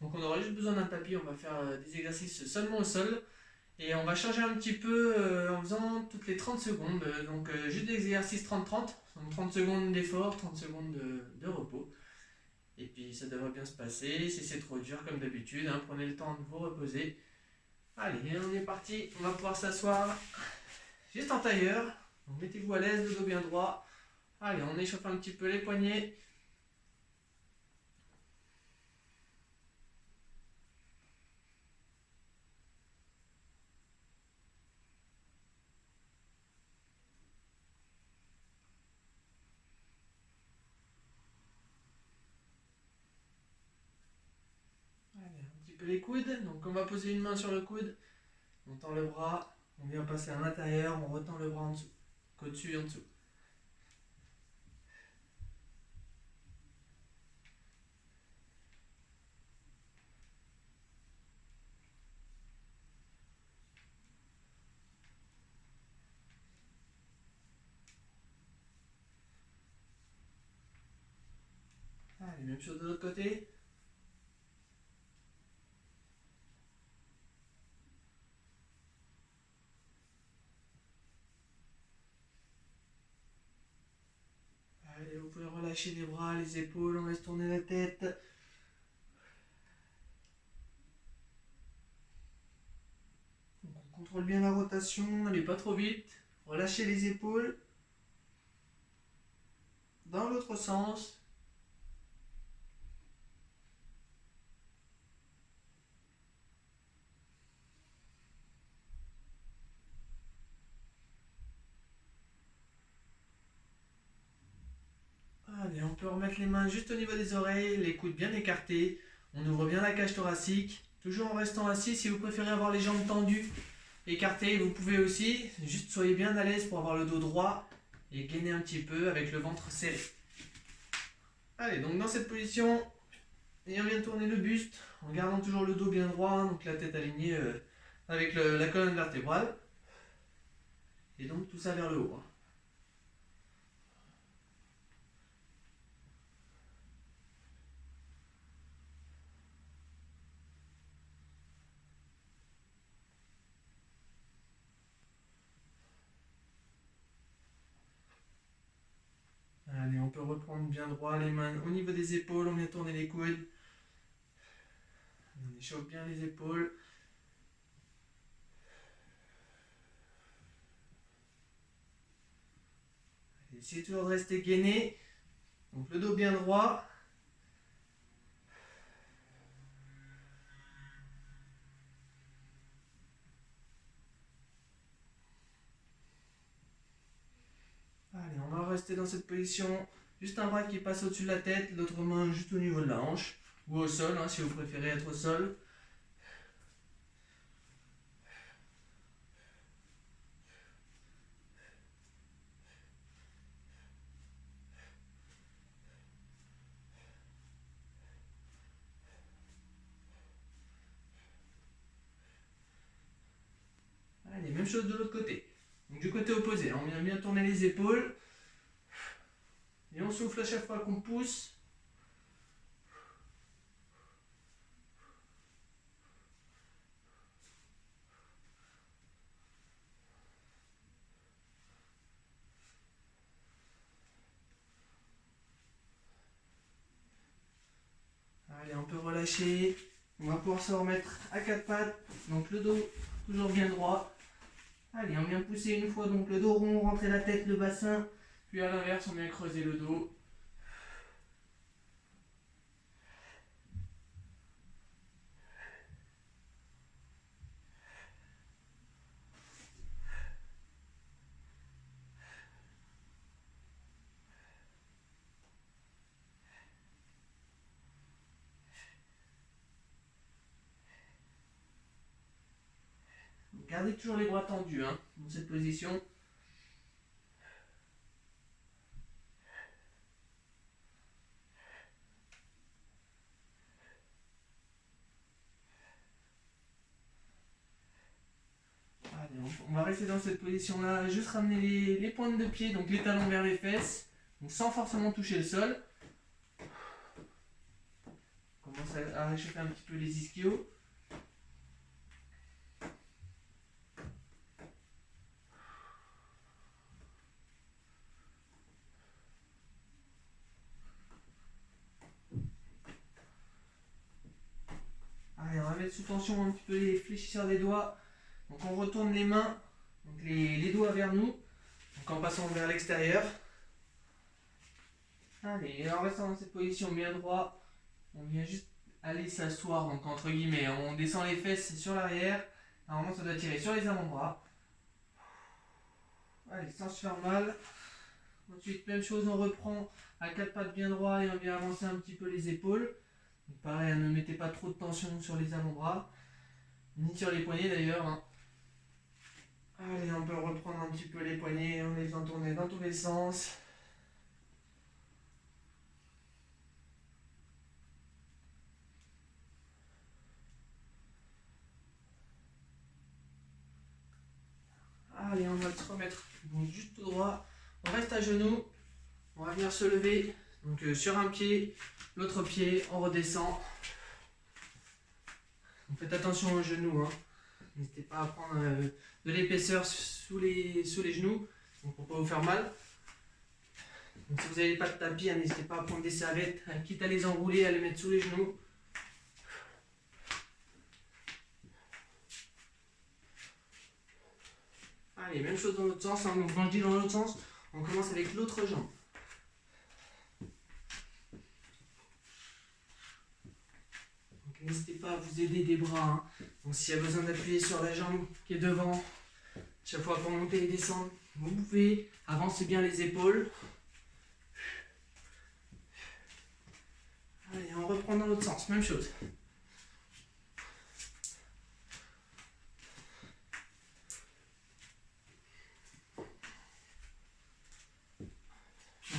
Donc on aura juste besoin d'un tapis, on va faire des exercices seulement au sol. Et on va changer un petit peu en faisant toutes les 30 secondes. Donc juste des exercices 30-30, donc 30 secondes d'effort, 30 secondes de repos. Et puis ça devrait bien se passer. Si c'est trop dur comme d'habitude, hein, prenez le temps de vous reposer. Allez, on est parti, on va pouvoir s'asseoir juste en tailleur. Donc mettez-vous à l'aise, le dos bien droit. Allez, on échauffe un petit peu les poignets. Allez, un petit peu les coudes. Donc on va poser une main sur le coude. On tend le bras, on vient passer à l'intérieur, on retend le bras en dessous. Au-dessus et en dessous. Allez, même chose de l'autre côté. Allez, vous pouvez relâcher les bras, les épaules, on laisse tourner la tête. Donc on contrôle bien la rotation, n'allez pas trop vite. Relâchez les épaules. Dans l'autre sens. Allez, on peut remettre les mains juste au niveau des oreilles, les coudes bien écartés. On ouvre bien la cage thoracique, toujours en restant assis. Si vous préférez avoir les jambes tendues, écartées, vous pouvez aussi. Juste soyez bien à l'aise pour avoir le dos droit et gainer un petit peu avec le ventre serré. Allez, donc dans cette position, et on vient de tourner le buste en gardant toujours le dos bien droit, donc la tête alignée avec la colonne vertébrale. Et donc tout ça vers le haut. Allez, on peut reprendre bien droit, les mains au niveau des épaules, on vient tourner les coudes. On échauffe bien les épaules. Essayez toujours de rester gainé. Donc le dos bien droit. Allez, on va rester dans cette position. Juste un bras qui passe au-dessus de la tête, l'autre main juste au niveau de la hanche. Ou au sol, hein, si vous préférez être au sol. Allez, même chose de l'autre côté. Donc du côté opposé, hein, on vient bien tourner les épaules. Et on souffle à chaque fois qu'on pousse. Allez, on peut relâcher. On va pouvoir se remettre à quatre pattes. Donc le dos toujours bien droit. Allez, on vient pousser une fois donc le dos rond, rentrer la tête, le bassin. Puis à l'inverse, on vient creuser le dos. Gardez toujours les bras tendus hein, dans cette position. Allez, on va rester dans cette position-là, juste ramener les pointes de pied, donc les talons vers les fesses, donc sans forcément toucher le sol. commence à réchauffer un petit peu les ischios. Allez, on va mettre sous tension un petit peu les fléchisseurs des doigts. Donc on retourne les mains, donc les doigts vers nous, donc en passant vers l'extérieur. Allez, et en restant dans cette position bien droit, on vient juste aller s'asseoir, donc entre guillemets, on descend les fesses sur l'arrière. Normalement ça doit tirer sur les avant-bras. Allez, sans se faire mal. Ensuite, même chose, on reprend à quatre pattes bien droit et on vient avancer un petit peu les épaules. Donc pareil, ne mettez pas trop de tension sur les avant-bras, ni sur les poignets d'ailleurs. Hein. Allez, on peut reprendre un petit peu les poignets en les faisant tourner dans tous les sens. Allez, on va se remettre donc juste tout droit. On reste à genoux. On va venir se lever. Donc sur un pied, l'autre pied, on redescend. Donc, faites attention aux genoux. Hein. N'hésitez pas à prendre de l'épaisseur sous les genoux donc pour ne pas vous faire mal. Donc, si vous n'avez pas de tapis, hein, n'hésitez pas à prendre des serviettes, quitte à les enrouler, à les mettre sous les genoux. Allez, même chose dans l'autre sens. Hein. Donc quand je dis dans l'autre sens, on commence avec l'autre jambe. N'hésitez pas à vous aider des bras. Hein. Donc s'il y a besoin d'appuyer sur la jambe qui est devant, chaque fois pour monter et descendre, vous pouvez. Avancez bien les épaules. Allez, on reprend dans l'autre sens, même chose.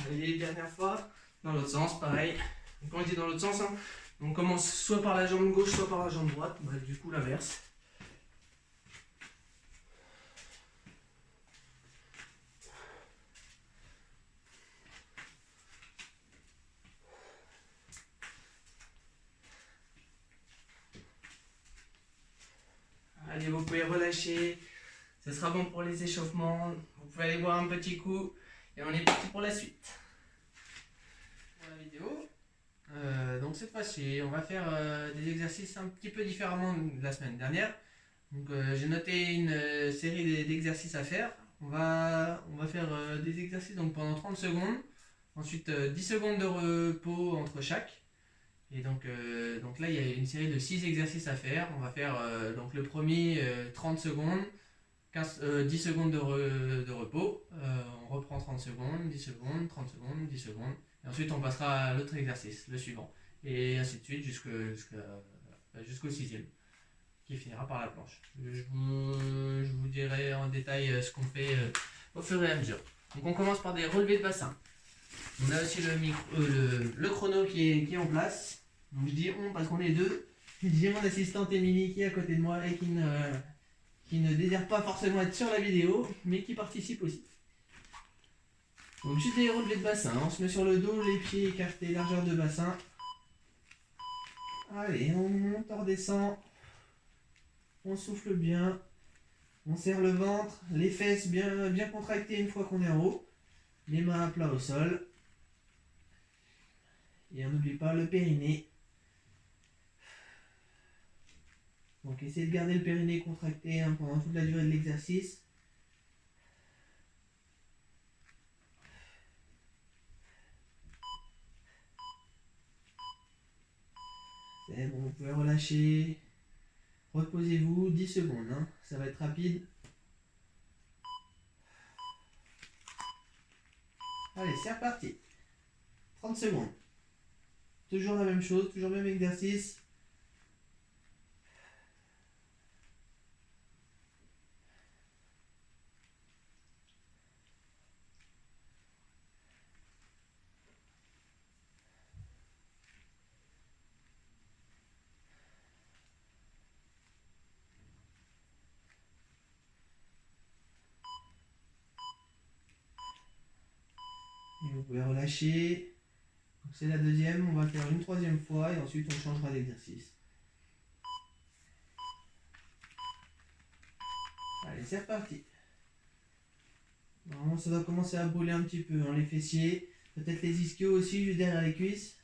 Allez, dernière fois, dans l'autre sens, pareil. Donc, quand on dit dans l'autre sens, hein, on commence soit par la jambe gauche, soit par la jambe droite. Bah, du coup, l'inverse. Allez, vous pouvez relâcher. Ce sera bon pour les échauffements. Vous pouvez aller boire un petit coup. Et on est parti pour la suite. Pour la vidéo. Donc cette fois-ci, on va faire des exercices un petit peu différemment de la semaine dernière. Donc j'ai noté une série d'exercices à faire. On va faire des exercices donc, pendant 30 secondes. Ensuite 10 secondes de repos entre chaque. Et donc là, il y a une série de 6 exercices à faire. On va faire donc le premier 30 secondes, 10 secondes de repos. On reprend 30 secondes, 10 secondes, 30 secondes, 10 secondes. Et ensuite, on passera à l'autre exercice, le suivant. Et ainsi de suite jusqu'au sixième, qui finira par la planche. Je vous dirai en détail ce qu'on fait au fur et à mesure. Donc on commence par des relevés de bassin. On a aussi le chrono qui est en place. Donc je dis on parce qu'on est deux. J'ai mon assistante Émilie qui est à côté de moi et qui ne désire pas forcément être sur la vidéo, mais qui participe aussi. Donc juste des relevés de bassin. On se met sur le dos, les pieds écartés, largeur de bassin. Allez, on monte, on redescend. On souffle bien. On serre le ventre, les fesses bien contractées une fois qu'on est en haut. Les mains à plat au sol. Et on n'oublie pas le périnée. Donc essayez de garder le périnée contracté hein, pendant toute la durée de l'exercice. C'est bon, vous pouvez relâcher. Reposez-vous 10 secondes, hein. Ça va être rapide. Allez, c'est reparti. 30 secondes. Toujours la même chose, toujours le même exercice. Et vous pouvez relâcher. Donc C'est la deuxième, on va faire une troisième fois et ensuite on changera d'exercice. Allez, c'est reparti. Normalement, ça va commencer à brûler un petit peu, hein, les fessiers, peut-être les ischios aussi, juste derrière les cuisses.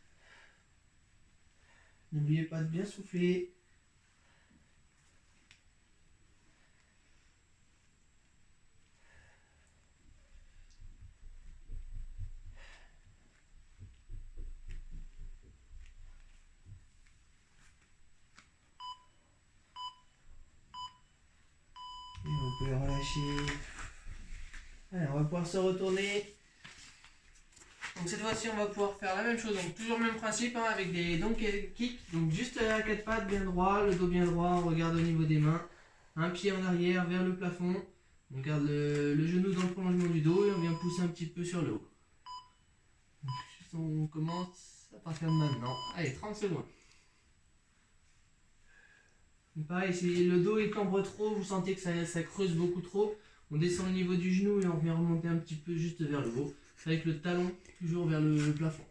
N'oubliez pas de bien souffler. Et on peut relâcher. Allez, on va pouvoir se retourner. Donc cette fois-ci, on va pouvoir faire la même chose. Donc toujours le même principe, hein, avec des donkey kicks. Donc juste à quatre pattes bien droit, le dos bien droit, on regarde au niveau des mains. Un pied en arrière vers le plafond. On garde le genou dans le prolongement du dos et on vient pousser un petit peu sur le haut. Donc, on commence à partir de maintenant. Allez, 30 secondes. Donc pareil, si le dos il cambre trop, vous sentez que ça creuse beaucoup trop, on descend au niveau du genou et on vient remonter un petit peu juste vers le haut, avec le talon toujours vers le plafond.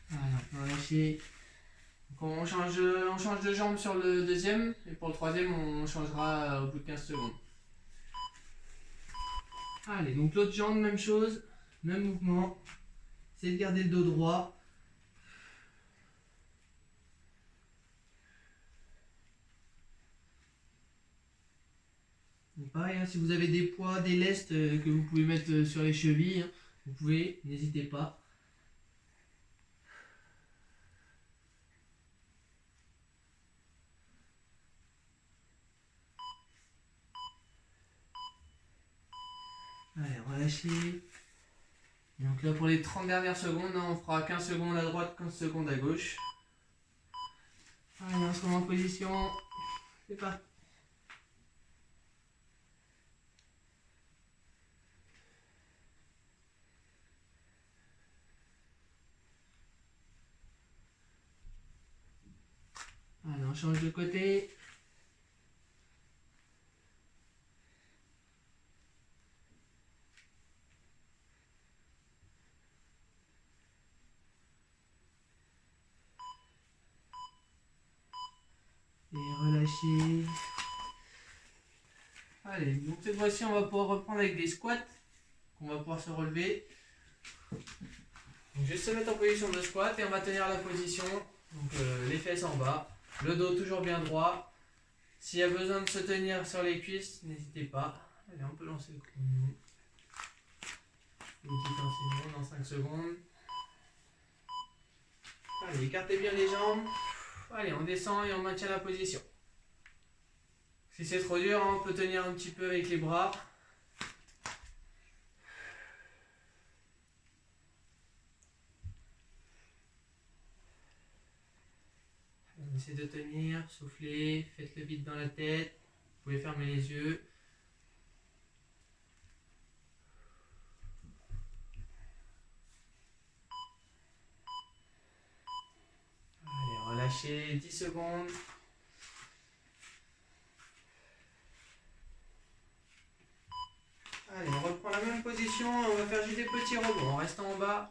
Voilà, on peut relâcher. Donc on change de jambe sur le deuxième, et pour le troisième, on changera au bout de 15 secondes. Allez, donc l'autre jambe, même chose, même mouvement. C'est de garder le dos droit. Donc pareil, hein, si vous avez des poids, des lestes que vous pouvez mettre sur les chevilles, hein, vous pouvez, n'hésitez pas. Allez, relâchez. Donc là, pour les 30 dernières secondes, hein, on fera 15 secondes à droite, 15 secondes à gauche. Allez, on se remet en position. C'est parti. Allez, on change de côté. Et relâchez. Allez, donc cette fois-ci, on va pouvoir reprendre avec des squats. On va pouvoir se relever. Donc juste se mettre en position de squat et on va tenir la position. Donc les fesses en bas, le dos toujours bien droit. S'il y a besoin de se tenir sur les cuisses, n'hésitez pas. Allez, on peut lancer le chrono. Une petite enseignement dans 5 secondes. Allez, écartez bien les jambes. Allez, on descend et on maintient la position. Si c'est trop dur, on peut tenir un petit peu avec les bras. On essaie de tenir, soufflez, faites le vide dans la tête. Vous pouvez fermer les yeux. Allez, relâchez 10 secondes. Allez, on reprend la même position, on va faire juste des petits rebonds en restant en bas.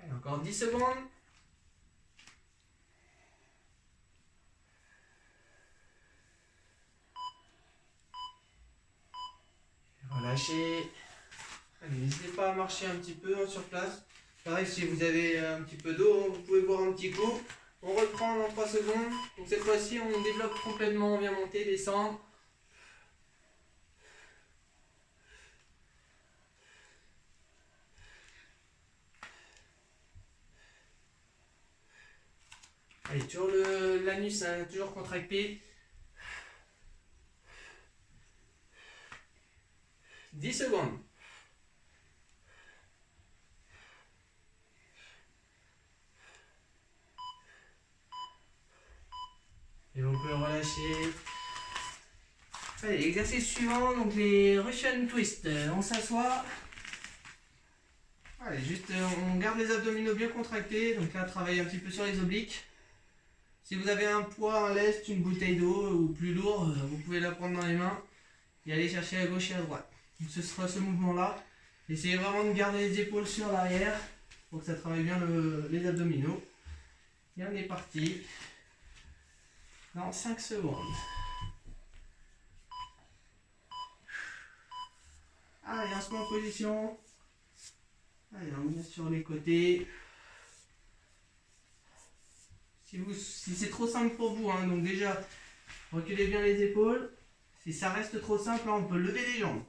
Allez, encore 10 secondes. Relâchez. Allez, n'hésitez pas à marcher un petit peu sur place. Pareil, si vous avez un petit peu d'eau, vous pouvez boire un petit coup. On reprend dans 3 secondes. Donc cette fois-ci, on développe complètement. On vient monter, descendre. Allez, toujours l'anus, hein, toujours contracté. 10 secondes. Et vous pouvez relâcher. Allez, exercice suivant, donc les Russian Twist. On s'assoit. Allez, juste on garde les abdominaux bien contractés. Donc là, travaille un petit peu sur les obliques. Si vous avez un poids, un lest, une bouteille d'eau ou plus lourd, vous pouvez la prendre dans les mains et aller chercher à gauche et à droite. Donc ce sera ce mouvement-là. Essayez vraiment de garder les épaules sur l'arrière pour que ça travaille bien les abdominaux. Et on est parti dans 5 secondes. Allez, on se met en position. Allez, on met sur les côtés. Si c'est trop simple pour vous, hein, donc déjà, reculez bien les épaules. Si ça reste trop simple, là, on peut lever les jambes.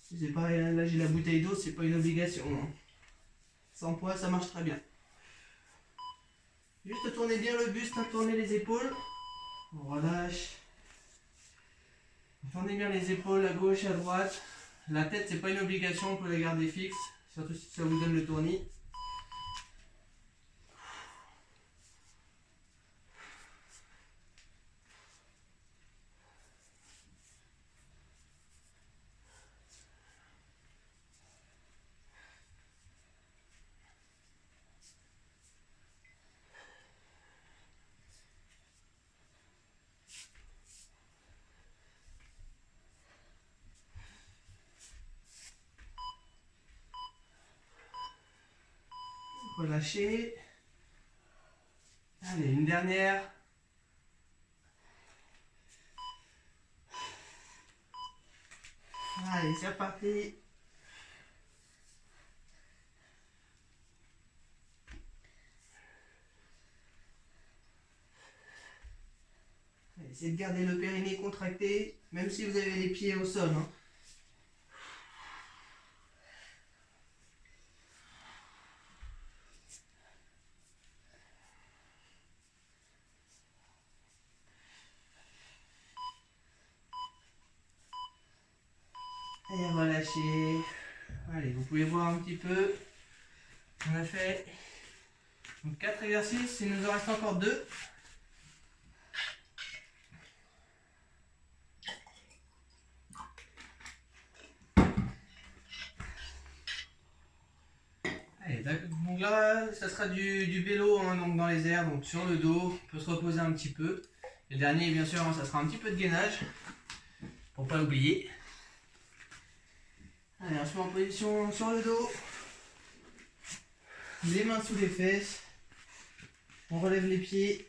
C'est pareil, là j'ai la bouteille d'eau, c'est pas une obligation. Hein. Sans poids, ça marche très bien. Juste tournez bien le buste, hein, tournez les épaules. On relâche. Tournez bien les épaules à gauche, à droite. La tête, c'est pas une obligation, on peut la garder fixe, surtout si ça vous donne le tournis. Relâchez. Allez, une dernière. Allez, c'est reparti. Essayez de garder le périnée contracté, même si vous avez les pieds au sol. Hein. Et relâchez. Allez, vous pouvez voir un petit peu. On a fait 4 exercices, il nous en reste encore 2. Allez, donc là, ça sera du vélo hein, donc dans les airs, donc sur le dos, on peut se reposer un petit peu. Et le dernier, bien sûr, ça sera un petit peu de gainage, pour pas l'oublier. Allez, on se met en position sur le dos. Les mains sous les fesses. On relève les pieds.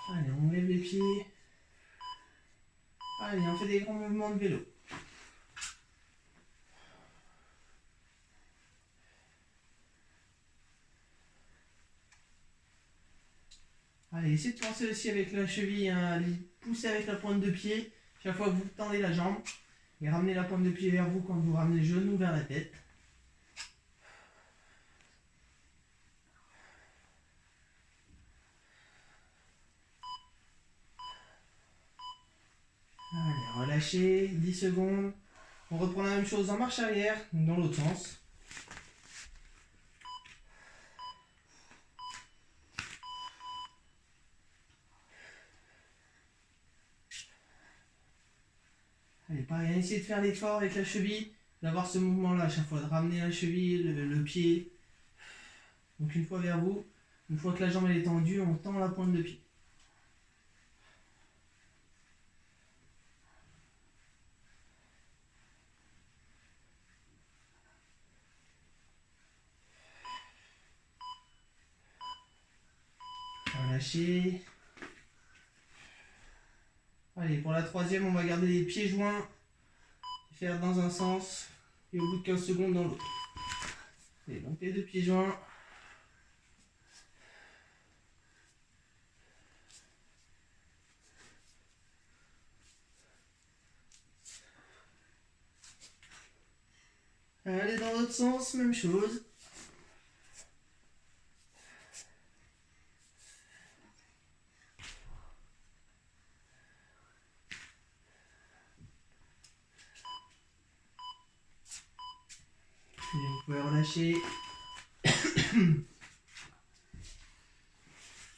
Allez, on lève les pieds. Allez, on fait des grands mouvements de vélo. Allez, essayez de penser aussi avec la cheville, hein, pousser avec la pointe de pied. Chaque fois que vous tendez la jambe. Et ramenez la pointe de pied vers vous quand vous ramenez le genou vers la tête. Allez, relâchez, 10 secondes. On reprend la même chose en marche arrière, dans l'autre sens. Allez, pareil, essayez de faire l'effort avec la cheville, d'avoir ce mouvement-là à chaque fois, de ramener la cheville, le pied. Donc une fois vers vous, une fois que la jambe elle est tendue, on tend la pointe de pied. Relâchez. Allez, pour la troisième, on va garder les pieds joints, faire dans un sens, et au bout de 15 secondes dans l'autre. Et donc les 2 pieds joints. Allez, dans l'autre sens, même chose. relâcher.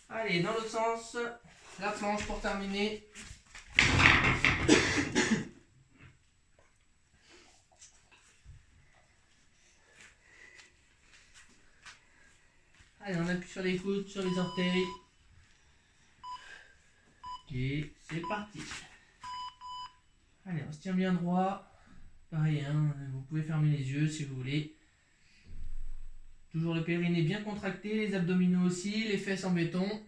Allez, dans l'autre sens, la planche pour terminer. Allez, on appuie sur les coudes, sur les orteils. Et c'est parti. Allez, on se tient bien droit. Pareil, hein, vous pouvez fermer les yeux si vous voulez. Toujours le périnée bien contracté, les abdominaux aussi, les fesses en béton.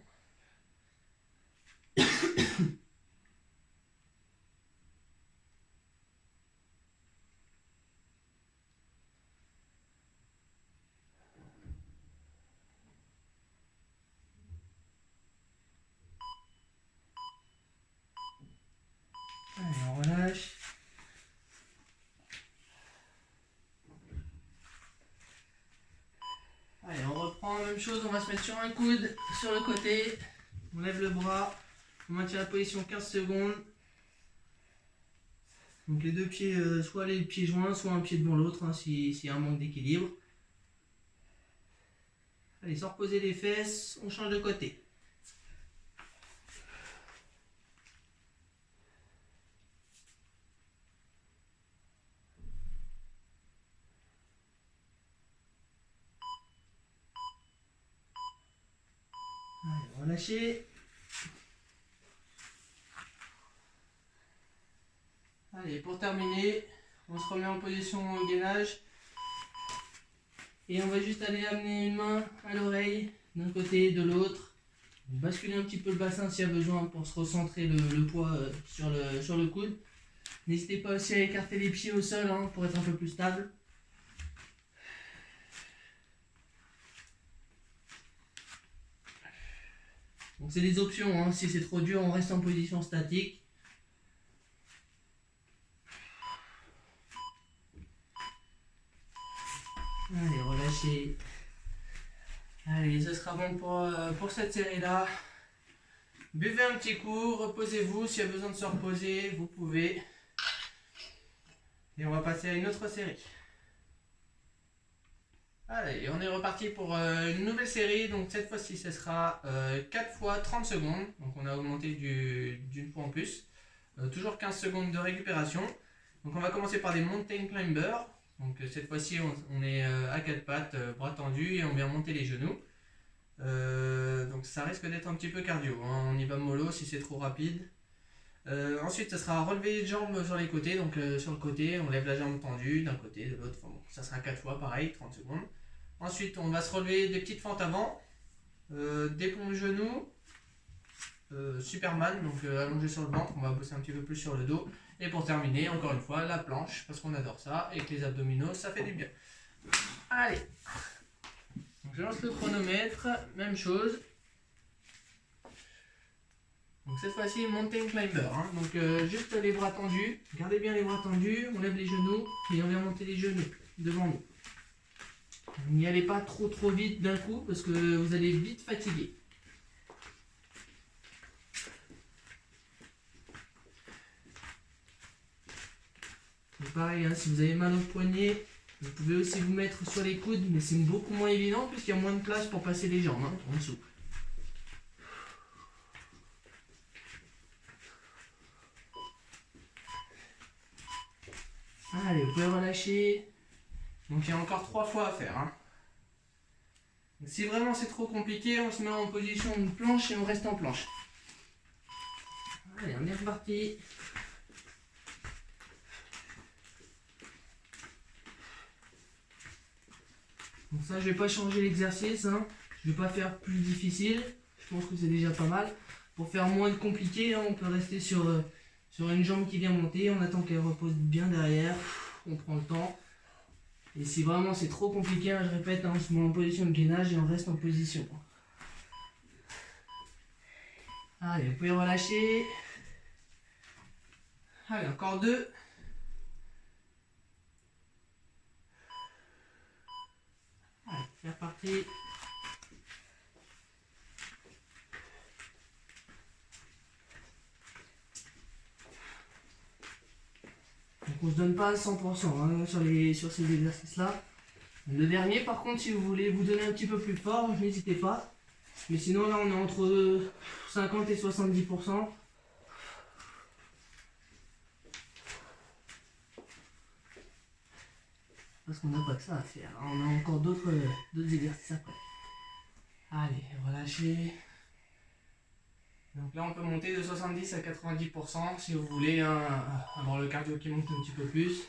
Allez, on relâche. Allez, on reprend la même chose, on va se mettre sur un coude, sur le côté. On lève le bras, on maintient la position 15 secondes. Donc les deux pieds, soit les pieds joints, soit un pied devant l'autre, hein, s'il y a un manque d'équilibre. Allez, sans reposer les fesses, on change de côté. Allez, relâchez. Allez, pour terminer, on se remet en position au gainage. Et on va juste aller amener une main à l'oreille, d'un côté, de l'autre. Basculer un petit peu le bassin s'il y a besoin pour se recentrer le poids sur le coude. N'hésitez pas aussi à écarter les pieds au sol hein, pour être un peu plus stable. Donc c'est des options, hein. Si c'est trop dur, on reste en position statique. Allez, relâchez. Allez, ce sera bon pour cette série-là. Buvez un petit coup, reposez-vous. S'il y a besoin de se reposer, vous pouvez. Et on va passer à une autre série. Allez, on est reparti pour une nouvelle série. Donc cette fois-ci, ce sera 4 fois 30 secondes. Donc on a augmenté d'une fois en plus. Toujours 15 secondes de récupération. Donc on va commencer par des mountain climbers. Donc cette fois-ci, on est à 4 pattes, bras tendus et on vient monter les genoux. Donc ça risque d'être un petit peu cardio, hein. On y va mollo si c'est trop rapide. Ensuite, ça sera relever les jambes sur les côtés. Donc sur le côté, on lève la jambe tendue d'un côté, de l'autre. Enfin, bon, ça sera 4 fois, pareil, 30 secondes. Ensuite, on va se relever des petites fentes avant, des pompes genoux, Superman, donc allongé sur le ventre, on va bosser un petit peu plus sur le dos. Et pour terminer, encore une fois, la planche, parce qu'on adore ça, et que les abdominaux, ça fait du bien. Allez, donc je lance le chronomètre, même chose. Donc cette fois-ci, mountain climber, hein. Donc juste les bras tendus, gardez bien les bras tendus, on lève les genoux, et on vient monter les genoux devant nous. N'y allez pas trop vite d'un coup, parce que vous allez vite fatiguer. Et pareil, hein, si vous avez mal au poignet, vous pouvez aussi vous mettre sur les coudes, mais c'est beaucoup moins évident puisqu'il y a moins de place pour passer les jambes hein, en dessous. Allez, vous pouvez relâcher. Donc il y a encore 3 fois à faire. Hein. Si vraiment c'est trop compliqué, on se met en position de planche et on reste en planche. Allez, on est reparti. Donc ça, je vais pas changer l'exercice, hein. Je vais pas faire plus difficile. Je pense que c'est déjà pas mal. Pour faire moins de compliqué, hein, on peut rester sur une jambe qui vient monter. On attend qu'elle repose bien derrière. On prend le temps. Et si vraiment c'est trop compliqué, hein, je répète, hein, on se met en position de gainage et on reste en position. Allez, vous pouvez relâcher. Allez, encore 2. Allez, c'est reparti. Donc on se donne pas à 100% hein, sur ces exercices-là. Le dernier, par contre, si vous voulez vous donner un petit peu plus fort, n'hésitez pas. Mais sinon, là, on est entre 50 et 70%. Parce qu'on n'a pas que ça à faire. On a encore d'autres exercices après. Allez, relâchez. Donc là, on peut monter de 70 à 90% si vous voulez avoir le cardio qui monte un petit peu plus.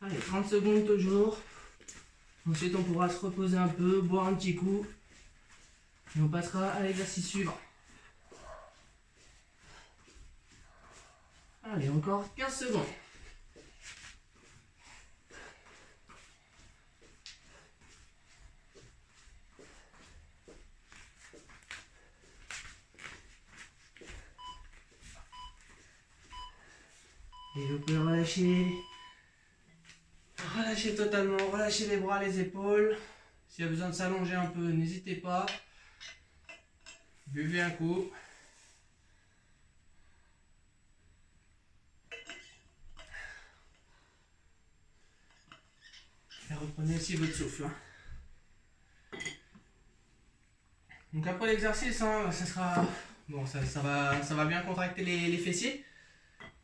Allez, 30 secondes toujours. Ensuite, on pourra se reposer un peu, boire un petit coup. Et on passera à l'exercice suivant. Allez, encore 15 secondes. Et vous pouvez relâcher. Relâchez totalement, relâchez les bras, les épaules. S'il y a besoin de s'allonger un peu, n'hésitez pas. Buvez un coup. Et reprenez aussi votre souffle. Donc après l'exercice, ça sera... Bon, ça va bien contracter les fessiers.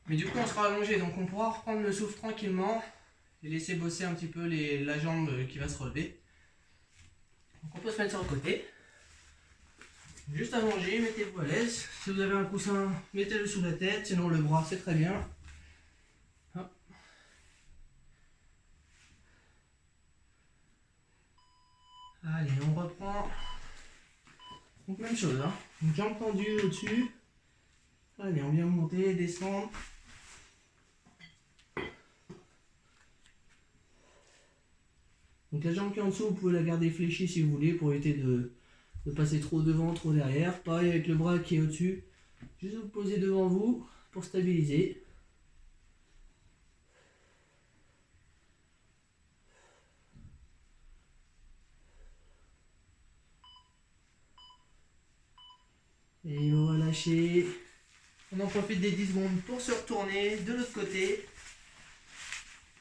Mais du coup, on sera allongé, donc on pourra reprendre le souffle tranquillement et laisser bosser un petit peu la jambe qui va se relever. Donc on peut se mettre sur le côté. Juste allongé, mettez-vous à l'aise. Si vous avez un coussin, mettez-le sous la tête, sinon le bras, c'est très bien. Hop. Allez, on reprend. Donc même chose, une jambe tendue au-dessus. Allez, on vient monter, descendre. Donc la jambe qui est en dessous, vous pouvez la garder fléchie si vous voulez pour éviter de passer trop devant, trop derrière. Pareil avec le bras qui est au-dessus. Juste vous poser devant vous pour stabiliser. Et on va lâcher. On en profite des 10 secondes pour se retourner de l'autre côté.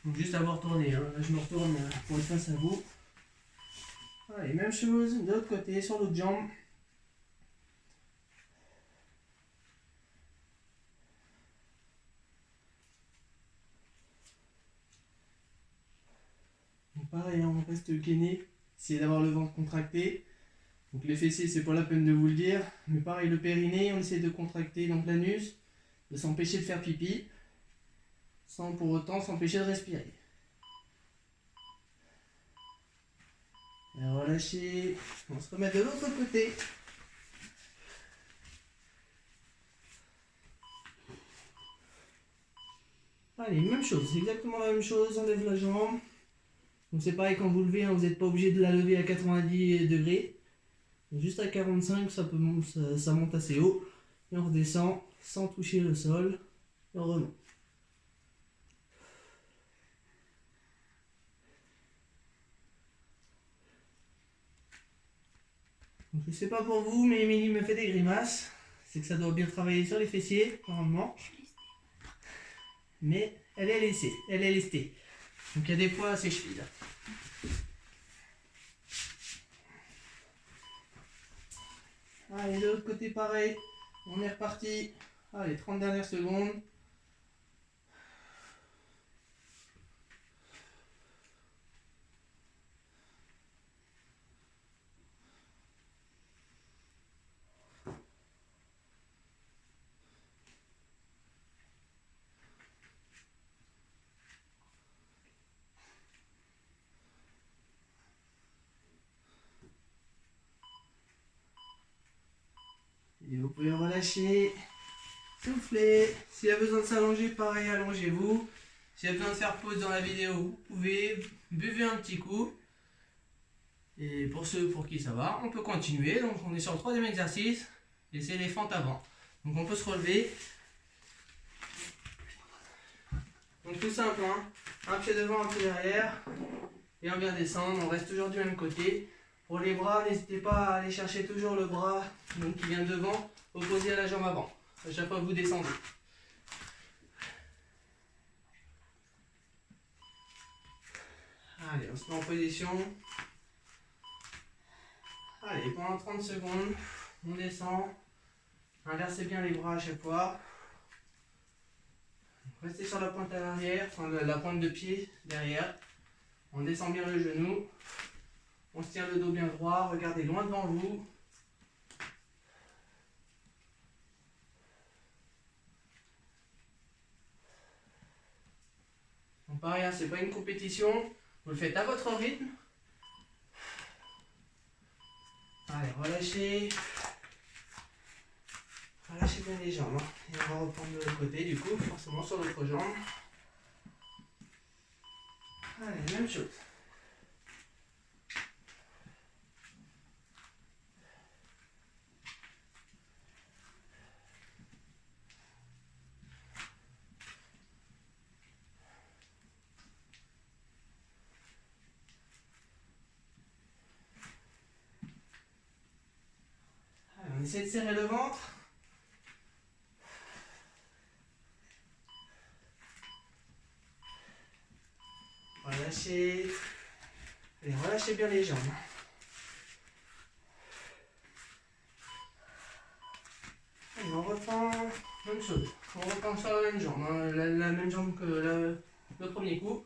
Donc juste à vous retourner. Là je me retourne pour être face à vous. Allez, même chose de l'autre côté, sur l'autre jambe. Donc pareil, on reste gainé. Essayez d'avoir le ventre contracté. Donc les fessiers, c'est pas la peine de vous le dire. Mais pareil, le périnée, on essaie de contracter donc l'anus, de s'empêcher de faire pipi, sans pour autant s'empêcher de respirer. Et relâchez. On se remet de l'autre côté. Allez, même chose, c'est exactement la même chose, on lève la jambe. Donc c'est pareil, quand vous levez, vous n'êtes pas obligé de la lever à 90 degrés. Juste à 45, ça monte assez haut. Et on redescend sans toucher le sol. Et on remonte. Donc je sais pas pour vous, mais Émilie me fait des grimaces. C'est que ça doit bien travailler sur les fessiers, normalement. Mais elle est laissée, elle est lestée. Donc il y a des poids à ses chevilles là. Allez, de l'autre côté pareil. On est reparti. Allez, 30 dernières secondes. Et vous pouvez relâcher, souffler. S'il y a besoin de s'allonger, pareil, allongez-vous. S'il y a besoin de faire pause dans la vidéo, vous pouvez. Buvez un petit coup. Et pour ceux pour qui ça va, on peut continuer. Donc on est sur le troisième exercice. Et c'est les fentes avant. Donc on peut se relever. Donc tout simple, un pied devant, un pied derrière. Et on vient descendre, on reste toujours du même côté. Pour les bras, n'hésitez pas à aller chercher toujours le bras donc, qui vient devant, opposé à la jambe avant. À chaque fois que vous descendez. Allez, on se met en position. Allez, pendant 30 secondes, on descend. Inversez bien les bras à chaque fois. Restez sur la pointe à l'arrière, enfin la pointe de pied derrière. On descend bien le genou. On se tient le dos bien droit. Regardez loin devant vous. Donc pareil, hein, c'est pas une compétition. Vous le faites à votre rythme. Allez, relâchez. Relâchez bien les jambes. Hein. Et on va reprendre de l'autre côté, du coup, forcément sur l'autre jambe. Allez, même chose. Allez, on essaie de serrer le ventre. Relâchez. Allez, relâchez bien les jambes. Allez, on reprend. Même chose. On reprend sur la même jambe. Hein. La même jambe que le premier coup.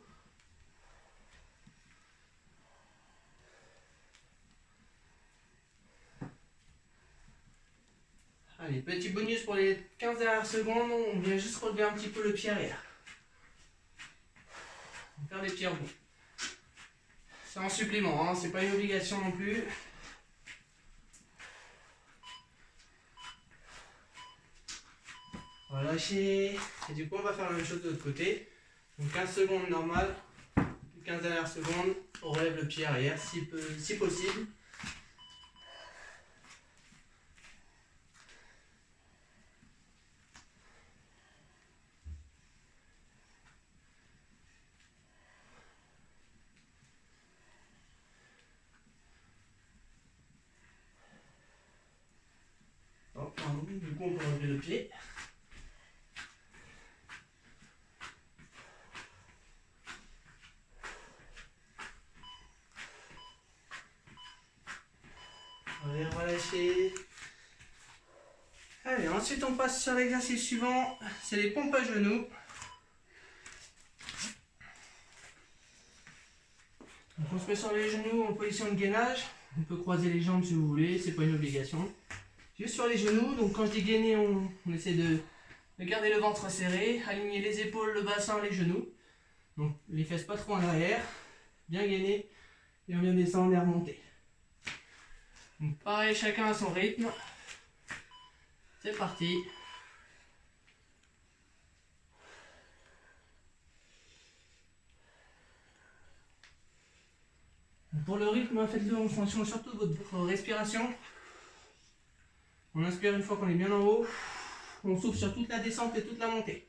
Allez, petit bonus pour les 15 dernières secondes. On vient juste relever un petit peu le pied arrière. On va faire des petits rebonds. C'est un supplément, hein, c'est pas une obligation non plus. Relâchez. Et du coup, on va faire la même chose de l'autre côté. Donc 15 secondes normal. 15 dernières secondes, on relève le pied arrière si possible. Oh, pardon, du coup, on peut relever le pied. Allez, relâchez. Allez, ensuite on passe sur l'exercice suivant, c'est les pompes à genoux. Donc on se met sur les genoux en position de gainage. On peut croiser les jambes si vous voulez, c'est pas une obligation. Juste sur les genoux, donc quand je dis gainer, on essaie de garder le ventre serré, aligner les épaules, le bassin, les genoux. Donc les fesses pas trop en arrière, bien gainer, et on vient descendre et remonter. Donc pareil, chacun à son rythme. C'est parti. Pour le rythme, faites-le en fonction surtout de votre respiration. On inspire une fois qu'on est bien en haut. On souffle sur toute la descente et toute la montée.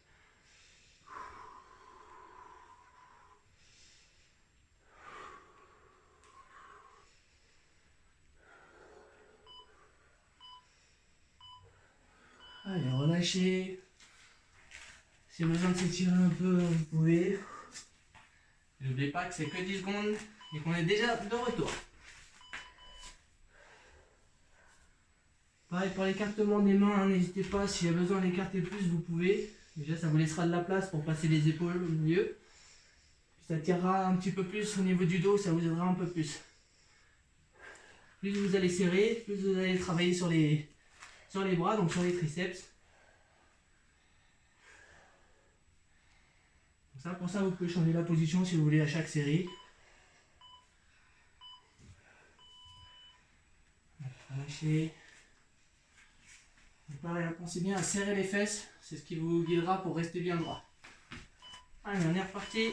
Allez, relâchez. Si vous avez besoin de s'étirer un peu, vous pouvez. N'oubliez pas que c'est que 10 secondes et qu'on est déjà de retour. Pareil pour l'écartement des mains, hein, n'hésitez pas, s'il y a besoin d'écarter plus, vous pouvez. Déjà, ça vous laissera de la place pour passer les épaules au milieu. Ça tirera un petit peu plus au niveau du dos, ça vous aidera un peu plus. Plus vous allez serrer, plus vous allez travailler sur les bras, donc sur les triceps. Pour ça, vous pouvez changer la position si vous voulez à chaque série. Relâchez. Pareil, pensez bien à serrer les fesses, c'est ce qui vous guidera pour rester bien droit. Allez, on est reparti.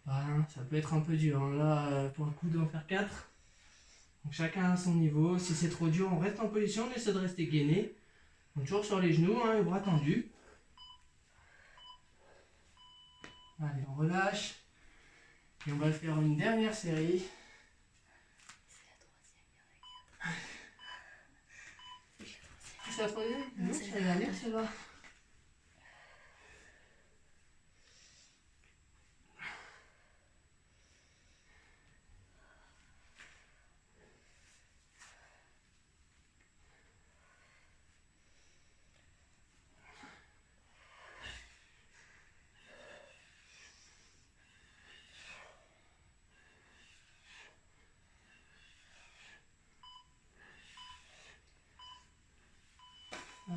Voilà, ça peut être un peu dur. Hein. Là, pour le coup, d'en faire 4. Donc chacun à son niveau. Si c'est trop dur, on reste en position, on essaie de rester gainé. Donc toujours sur les genoux, hein, les bras tendus. Allez, on relâche. Et on va faire une dernière série. C'est la troisième? Non, c'est la dernière celle-là.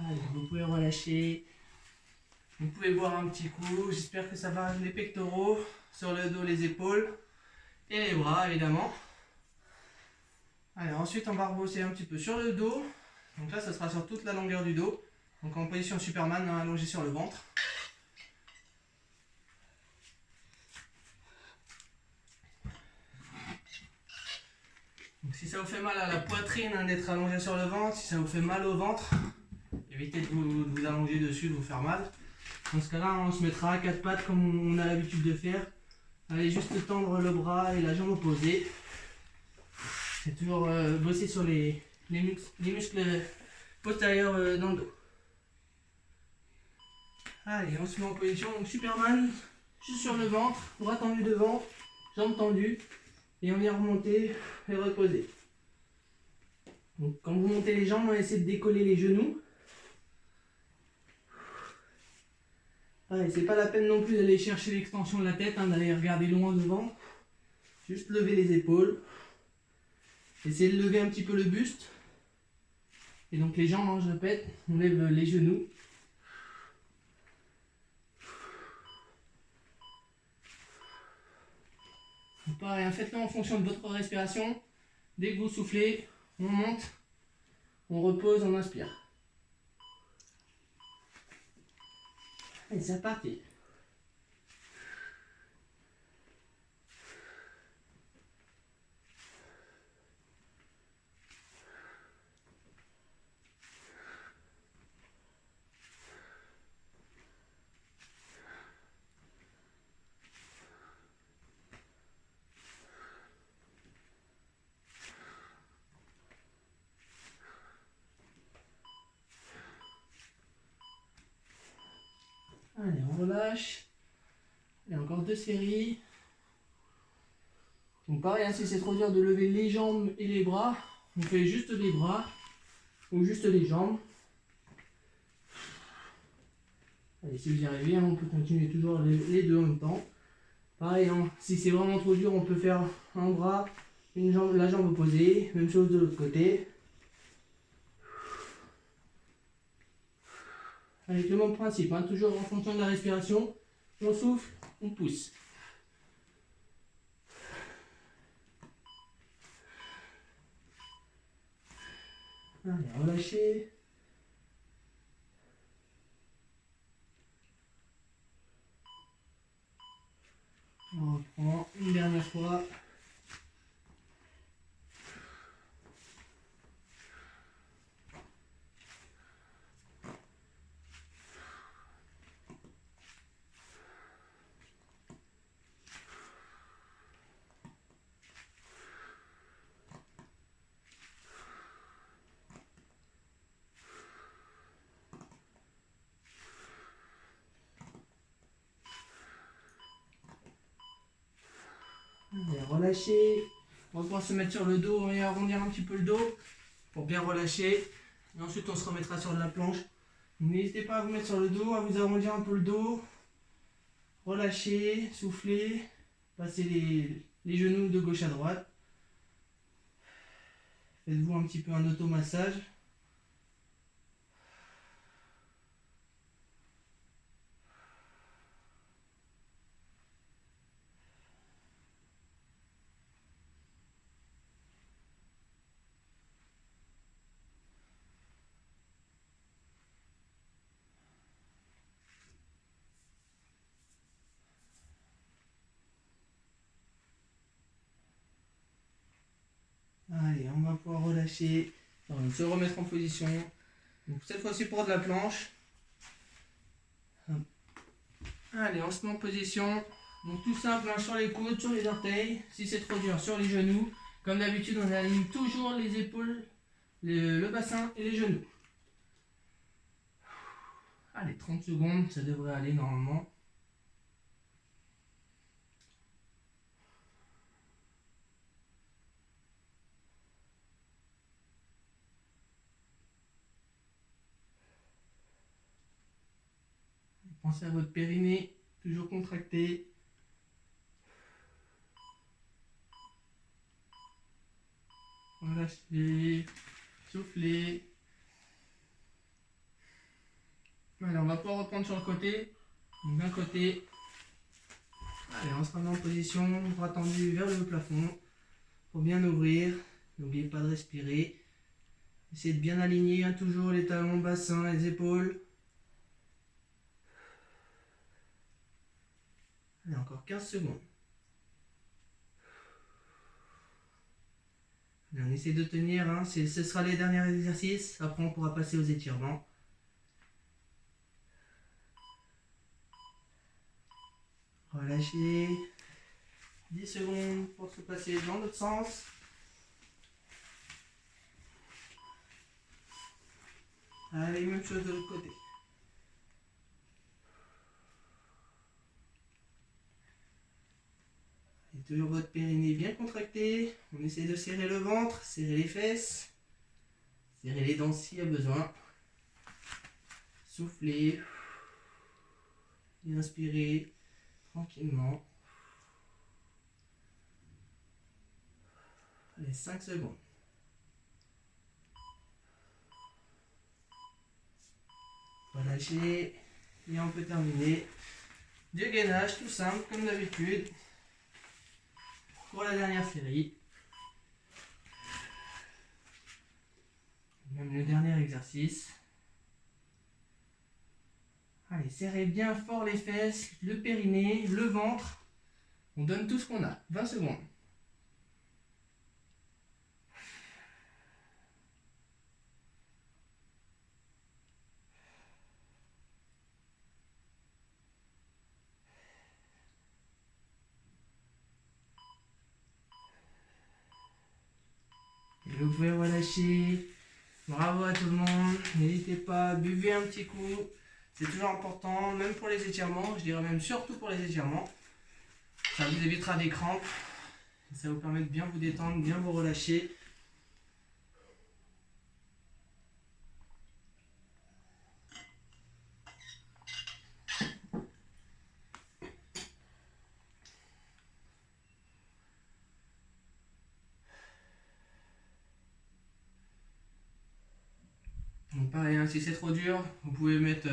Allez, vous pouvez relâcher. Vous pouvez boire un petit coup. J'espère que ça va les pectoraux, sur le dos, les épaules et les bras évidemment. Allez, ensuite on va rebosser un petit peu sur le dos. Donc là, ça sera sur toute la longueur du dos. Donc en position Superman, allongé sur le ventre. Donc si ça vous fait mal à la poitrine d'être allongé sur le ventre, si ça vous fait mal au ventre, évitez de vous allonger dessus, de vous faire mal. Dans ce cas-là, on se mettra à quatre pattes comme on a l'habitude de faire. Allez juste tendre le bras et la jambe opposée. C'est toujours bosser sur les muscles postérieurs dans le dos. Allez, on se met en position donc Superman, juste sur le ventre, bras tendu devant, jambes tendues, et on vient remonter et reposer. Donc quand vous montez les jambes, on essaie de décoller les genoux. Allez, c'est pas la peine non plus d'aller chercher l'extension de la tête, d'aller regarder loin devant. Juste lever les épaules. Essayez de lever un petit peu le buste. Et donc les jambes, je répète, on lève les genoux. Donc pareil, faites-le en fonction de votre respiration. Dès que vous soufflez, on monte, on repose, on inspire. Allez, c'est parti. Allez, on relâche. Et encore 2 séries. Donc pareil, si c'est trop dur de lever les jambes et les bras, on fait juste les bras ou juste les jambes. Allez, si vous y arrivez, on peut continuer toujours les deux en même temps. Pareil, si c'est vraiment trop dur, on peut faire un bras, une jambe, la jambe opposée. Même chose de l'autre côté. Avec le même principe, toujours en fonction de la respiration, on souffle, on pousse. Allez, relâchez. On reprend une dernière fois. Allez, relâchez. On va pouvoir se mettre sur le dos et arrondir un petit peu le dos pour bien relâcher. Et ensuite, on se remettra sur la planche. N'hésitez pas à vous mettre sur le dos, à vous arrondir un peu le dos. Relâchez, soufflez. Passez les genoux de gauche à droite. Faites-vous un petit peu un automassage. Allez, on va pouvoir relâcher. On va se remettre en position. Donc cette fois-ci pour de la planche. Allez, on se met en position. Donc tout simple, hein, sur les coudes, sur les orteils, si c'est trop dur, sur les genoux. Comme d'habitude, on aligne toujours les épaules, le bassin et les genoux. Allez, 30 secondes, ça devrait aller normalement. Pensez à votre périnée, toujours contracté. Relâchez, soufflez. Allez, on va pouvoir reprendre sur le côté. Donc d'un côté. Allez, on se remet en position, bras tendus vers le plafond. Pour bien ouvrir. N'oubliez pas de respirer. Essayez de bien aligner hein, toujours les talons, bassin, les épaules. Allez, encore 15 secondes. Allez, on essaie de tenir, hein, ce sera les derniers exercices. Après, on pourra passer aux étirements. Relâchez. 10 secondes pour se passer dans l'autre sens. Allez, même chose de l'autre côté. Et toujours votre périnée bien contracté. On essaie de serrer le ventre, serrer les fesses, serrer les dents s'il y a besoin. Soufflez. Et inspirez tranquillement. Allez, 5 secondes. Relâchez. Et on peut terminer. Du gainage tout simple comme d'habitude. Pour la dernière série. Même le dernier exercice. Allez, serrez bien fort les fesses, le périnée, le ventre. On donne tout ce qu'on a. 20 secondes. Et vous pouvez relâcher. Bravo à tout le monde. N'hésitez pas, buvez un petit coup. C'est toujours important, même pour les étirements. Je dirais même surtout pour les étirements. Ça vous évitera des crampes. Ça vous permet de bien vous détendre, bien vous relâcher. Donc pareil, hein, si c'est trop dur, vous pouvez mettre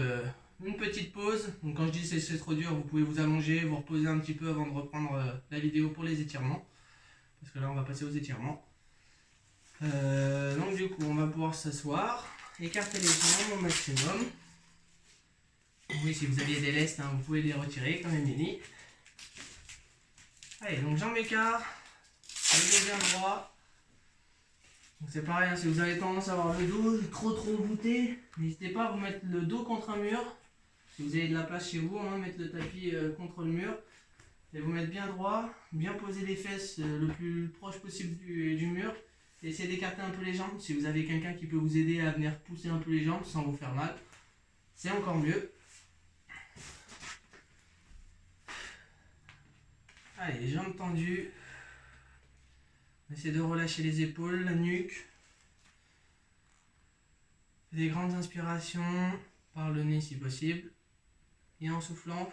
une petite pause. Donc quand je dis c'est trop dur, vous pouvez vous allonger, vous reposer un petit peu avant de reprendre la vidéo pour les étirements. Parce que là on va passer aux étirements. Donc du coup on va pouvoir s'asseoir, écarter les jambes au maximum. Oui, si vous aviez des lestes, hein, vous pouvez les retirer comme Émilie. Allez, donc jambes écart, le dos bien droit. C'est pareil, hein, si vous avez tendance à avoir le dos trop voûté, n'hésitez pas à vous mettre le dos contre un mur. Si vous avez de la place chez vous, hein, mettre le tapis contre le mur. Et vous mettre bien droit, bien poser les fesses le plus proche possible du mur. Et essayez d'écarter un peu les jambes. Si vous avez quelqu'un qui peut vous aider à venir pousser un peu les jambes sans vous faire mal, c'est encore mieux. Allez, les jambes tendues. Essayez de relâcher les épaules, la nuque. Des grandes inspirations par le nez si possible. Et en soufflant,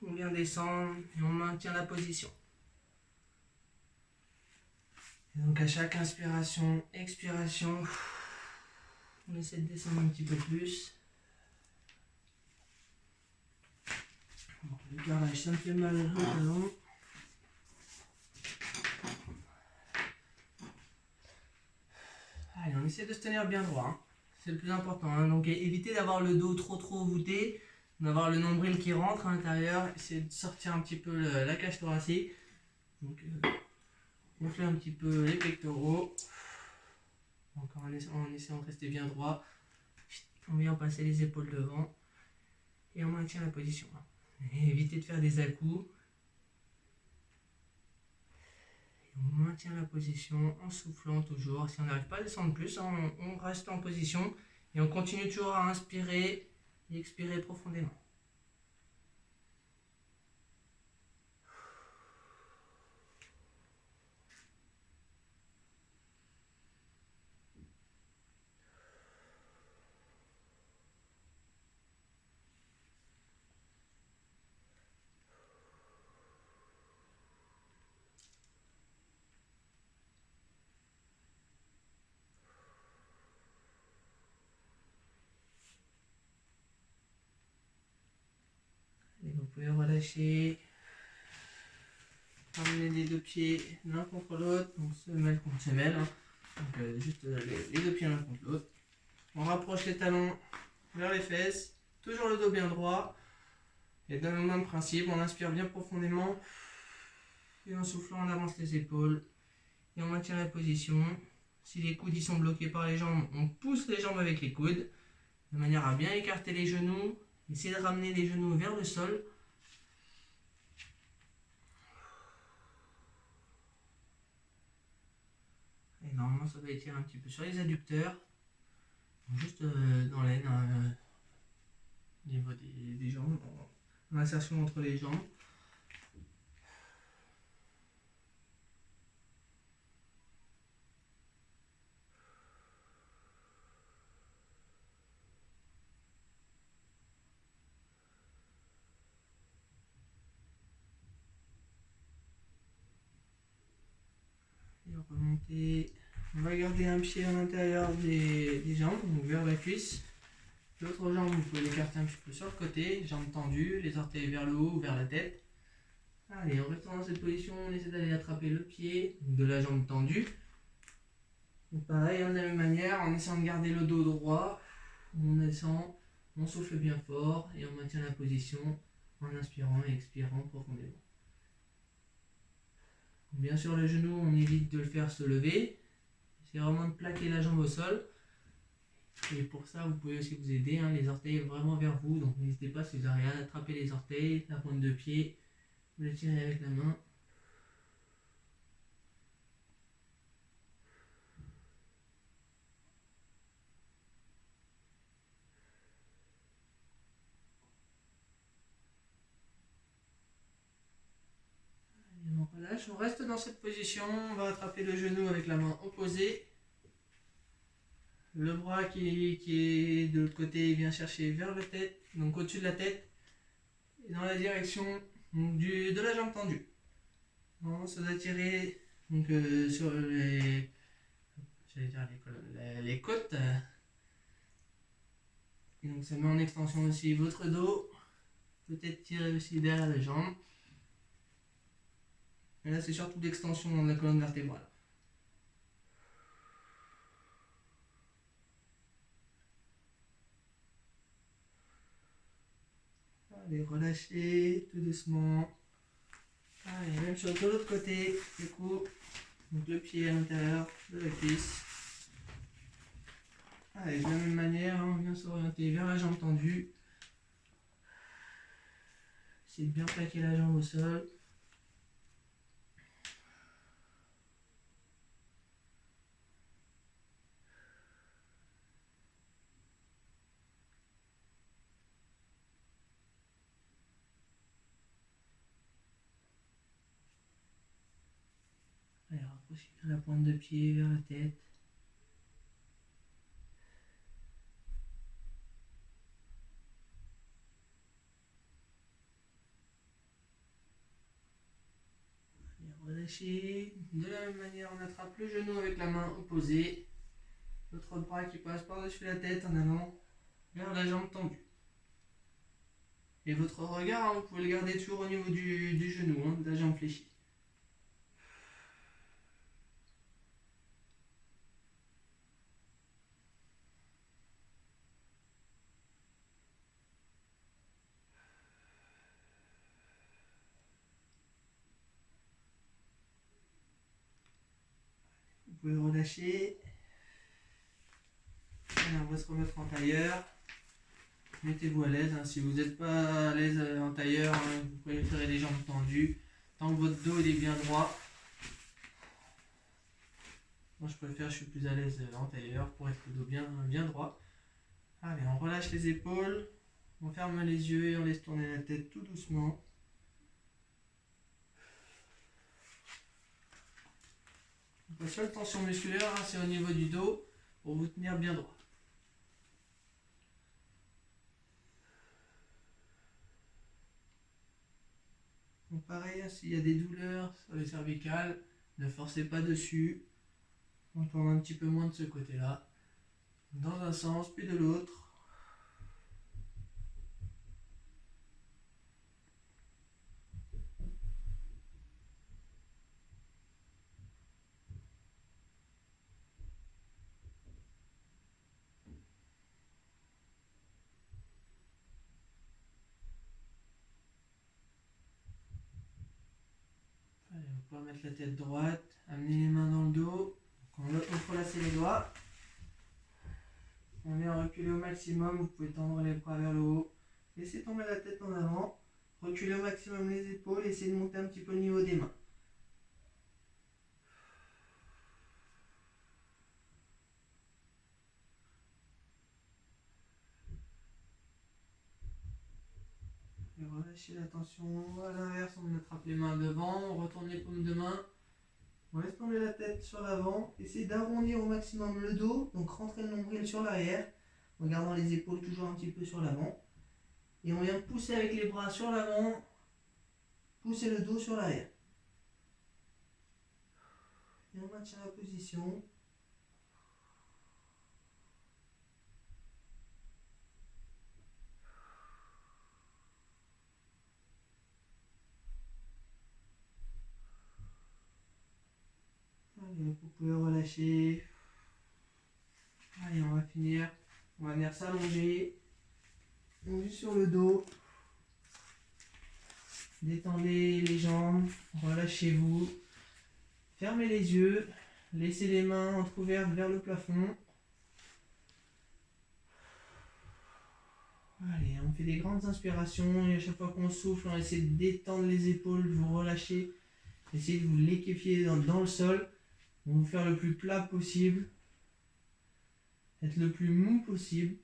on vient descendre et on maintient la position. Et donc à chaque inspiration, expiration, on essaie de descendre un petit peu plus. Bon, le carrelage, ça me fait mal au talon. Allez, on essaie de se tenir bien droit, hein. C'est le plus important, hein. Donc évitez d'avoir le dos trop voûté, d'avoir le nombril qui rentre à l'intérieur. Essayez de sortir un petit peu la cage thoracique. Donc gonflez un petit peu les pectoraux. Encore en essayant de rester bien droit. On vient passer les épaules devant et on maintient la position. Et évitez de faire des à-coups. On maintient la position en soufflant toujours. Si on n'arrive pas à descendre plus, on reste en position et on continue toujours à inspirer et expirer profondément. Et vous pouvez relâcher. Ramener les deux pieds l'un contre l'autre, donc semelle contre semelle. Donc juste les deux pieds l'un contre l'autre. On rapproche les talons vers les fesses, toujours le dos bien droit. Et dans le même principe, on inspire bien profondément. Et en soufflant, on avance les épaules. Et on maintient la position. Si les coudes sont bloqués par les jambes, on pousse les jambes avec les coudes. De manière à bien écarter les genoux. Essayez de ramener les genoux vers le sol. Et normalement, ça va étirer un petit peu sur les adducteurs. Juste dans l'aine, au niveau des jambes, en insertion entre les jambes. Et remonter. On va garder un pied à l'intérieur des jambes, donc vers la cuisse. L'autre jambe, vous pouvez l'écarter un petit peu sur le côté, jambes tendues, les orteils vers le haut ou vers la tête. Allez, en restant dans cette position, on essaie d'aller attraper le pied de la jambe tendue. Donc pareil, de la même manière, en essayant de garder le dos droit, on descend, on souffle bien fort et on maintient la position en inspirant et expirant profondément. Bien sûr, le genou, on évite de le faire se lever. C'est vraiment de plaquer la jambe au sol. Et pour ça, vous pouvez aussi vous aider, les orteils vraiment vers vous. Donc n'hésitez pas, si vous n'avez rien à attraper les orteils, la pointe de pied, vous les tirez avec la main. Et on relâche, on reste dans cette position, on va attraper le genou avec la main opposée. Le bras qui est de l'autre côté vient chercher vers la tête, donc au-dessus de la tête, et dans la direction de la jambe tendue. On se doit tirer donc, sur les côtes. Et donc ça met en extension aussi votre dos. Peut-être tirer aussi derrière la jambe. Et là c'est surtout l'extension de la colonne vertébrale. Allez, relâchez tout doucement. Allez, même chose de l'autre côté, du coup, donc le pied à l'intérieur de la cuisse. Allez, de la même manière, on vient s'orienter vers la jambe tendue. Essayez de bien plaquer la jambe au sol. Allez, rapprochez bien la pointe de pied vers la tête. Relâchez. De la même manière, on attrape le genou avec la main opposée. L'autre bras qui passe par-dessus la tête en allant vers la jambe tendue. Et votre regard, vous pouvez le garder toujours au niveau du genou, de la jambe fléchie. Vous pouvez relâcher. Allez, on va se remettre en tailleur. mettez-vous à l'aise. Hein. Si vous n'êtes pas à l'aise en tailleur, hein, vous préférez les jambes tendues. Tant que votre dos il est bien droit. Moi je suis plus à l'aise en tailleur pour être le dos bien droit. Allez, on relâche les épaules, on ferme les yeux et on laisse tourner la tête tout doucement. La seule tension musculaire, hein, c'est au niveau du dos pour vous tenir bien droit. Donc pareil, s'il y a des douleurs sur les cervicales, ne forcez pas dessus. On tourne un petit peu moins de ce côté-là. Dans un sens, puis de l'autre. Allez, on peut mettre la tête droite, amener les mains dans le dos. On relâche les doigts. On vient reculer au maximum, vous pouvez tendre les bras vers le haut. Laissez tomber la tête en avant. Reculez au maximum les épaules, essayez de monter un petit peu le niveau des mains. Et relâchez la tension. À l'inverse, on attrape les mains devant, on retourne les paumes de main. On laisse tomber la tête sur l'avant. Essayez d'arrondir au maximum le dos, donc rentrez le nombril sur l'arrière, en gardant les épaules toujours un petit peu sur l'avant. Et on vient pousser avec les bras sur l'avant, pousser le dos sur l'arrière. Et on maintient la position. Allez, vous pouvez relâcher. Allez, on va finir. On va venir s'allonger. On vit sur le dos. Détendez les jambes. Relâchez-vous. Fermez les yeux. Laissez les mains entrouvertes vers le plafond. Allez, on fait des grandes inspirations et à chaque fois qu'on souffle, on essaie de détendre les épaules, vous relâchez. Essayez de vous liquéfier dans le sol. On va vous faire le plus plat possible. Être le plus mou possible.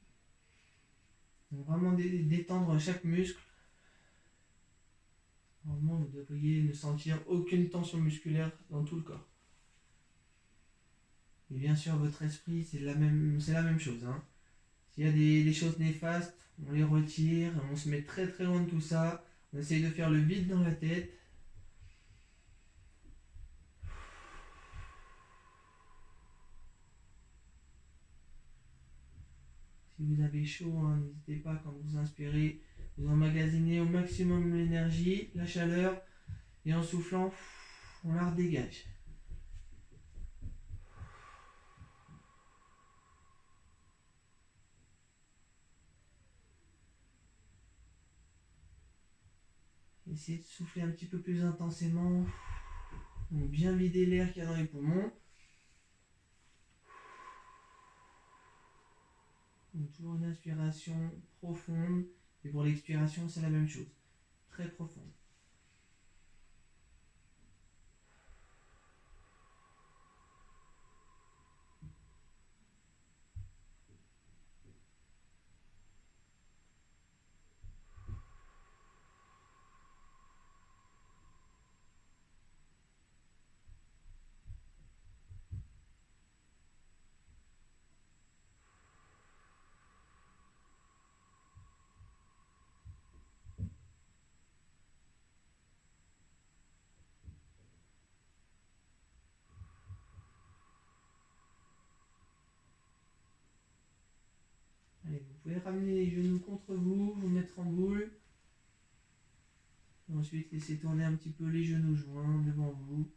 Donc vraiment détendre chaque muscle. Normalement, vous devriez ne sentir aucune tension musculaire dans tout le corps. Et bien sûr, votre esprit, c'est la même chose. Hein. S'il y a des choses néfastes, on les retire, on se met très très loin de tout ça. On essaye de faire le vide dans la tête. Si vous avez chaud, hein, n'hésitez pas quand vous inspirez, vous emmagasinez au maximum l'énergie, la chaleur, et en soufflant, on la redégage. Essayez de souffler un petit peu plus intensément, donc bien vider l'air qu'il y a dans les poumons. Donc toujours une inspiration profonde, et pour l'expiration, c'est la même chose, très profonde. Allez, vous pouvez ramener les genoux contre vous, vous mettre en boule. Et ensuite, laissez tourner un petit peu les genoux joints devant vous.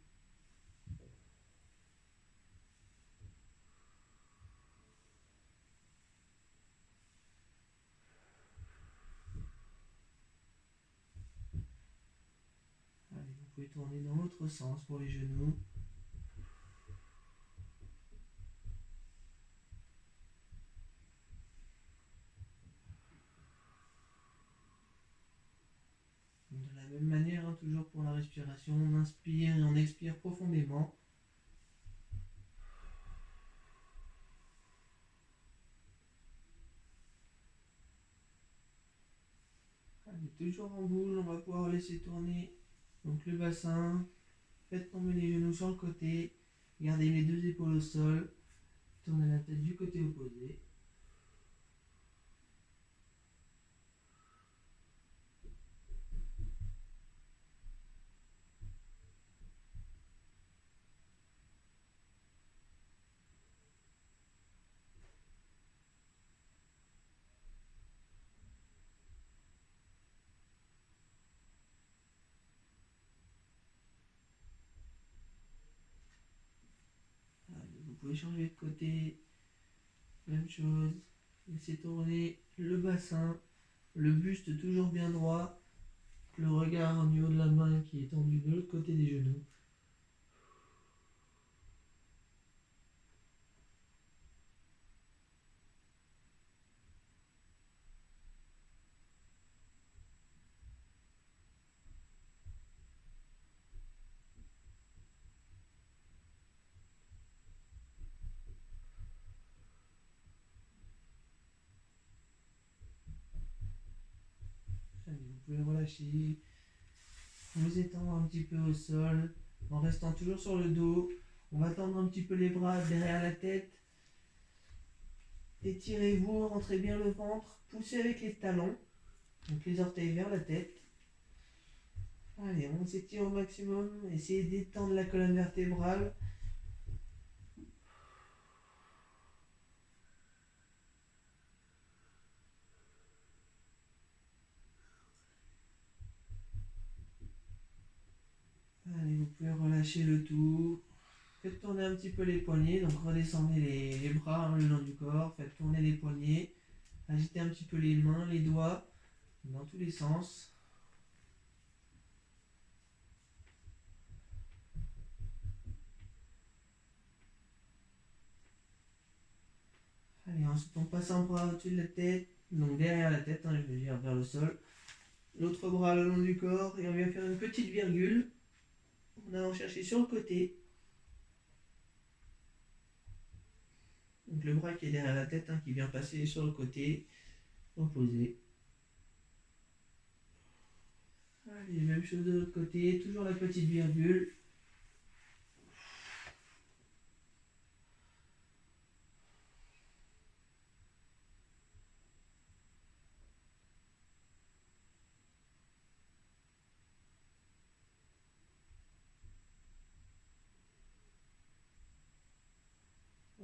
Allez, vous pouvez tourner dans l'autre sens pour les genoux. respiration, on inspire et on expire profondément. Allez, toujours en boule, on va pouvoir laisser tourner donc le bassin. Faites tomber les genoux sur le côté. Gardez les deux épaules au sol. Tournez la tête du côté opposé. Allez, vous pouvez changer de côté. Même chose. Laissez tourner le bassin. Le buste toujours bien droit. Le regard au niveau de la main qui est tendu de l'autre côté des genoux. Allez, vous pouvez relâcher. Vous étendre un petit peu au sol. En restant toujours sur le dos. On va tendre un petit peu les bras derrière la tête. Étirez-vous, rentrez bien le ventre. Poussez avec les talons. Donc les orteils vers la tête. Allez, on s'étire au maximum. Essayez d'étendre la colonne vertébrale. Allez, vous pouvez relâcher le tout. Faites tourner un petit peu les poignets. Donc redescendez les bras le long du corps. Faites tourner les poignets. Agitez un petit peu les mains, les doigts. Dans tous les sens. Allez, ensuite on passe un bras au-dessus de la tête, donc derrière la tête, je veux dire vers le sol. L'autre bras le long du corps et on vient faire une petite virgule en allant chercher sur le côté. Donc le bras qui est derrière la tête, qui vient passer sur le côté opposé. Allez, même chose de l'autre côté, toujours la petite virgule.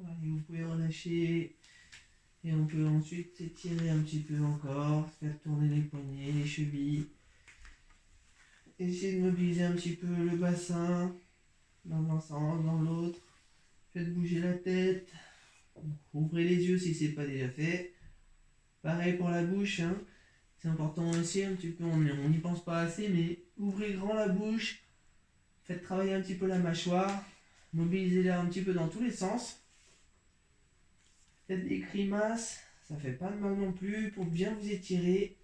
Allez, vous pouvez relâcher et on peut ensuite étirer un petit peu encore, faire tourner les poignets, les chevilles. Essayez de mobiliser un petit peu le bassin dans un sens, dans l'autre. Faites bouger la tête. Ouvrez les yeux si ce n'est pas déjà fait. Pareil pour la bouche. C'est important aussi, un petit peu, on n'y pense pas assez, mais ouvrez grand la bouche. Faites travailler un petit peu la mâchoire. Mobilisez-la un petit peu dans tous les sens. Faites des grimaces. Ça fait pas de mal non plus pour bien vous étirer.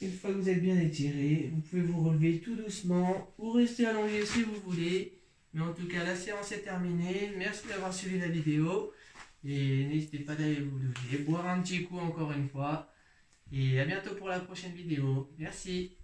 Une fois que vous êtes bien étiré, vous pouvez vous relever tout doucement ou rester allongé si vous voulez. Mais en tout cas, la séance est terminée. Merci d'avoir suivi la vidéo. Et n'hésitez pas d'aller vous lever, boire un petit coup encore une fois. Et à bientôt pour la prochaine vidéo. Merci.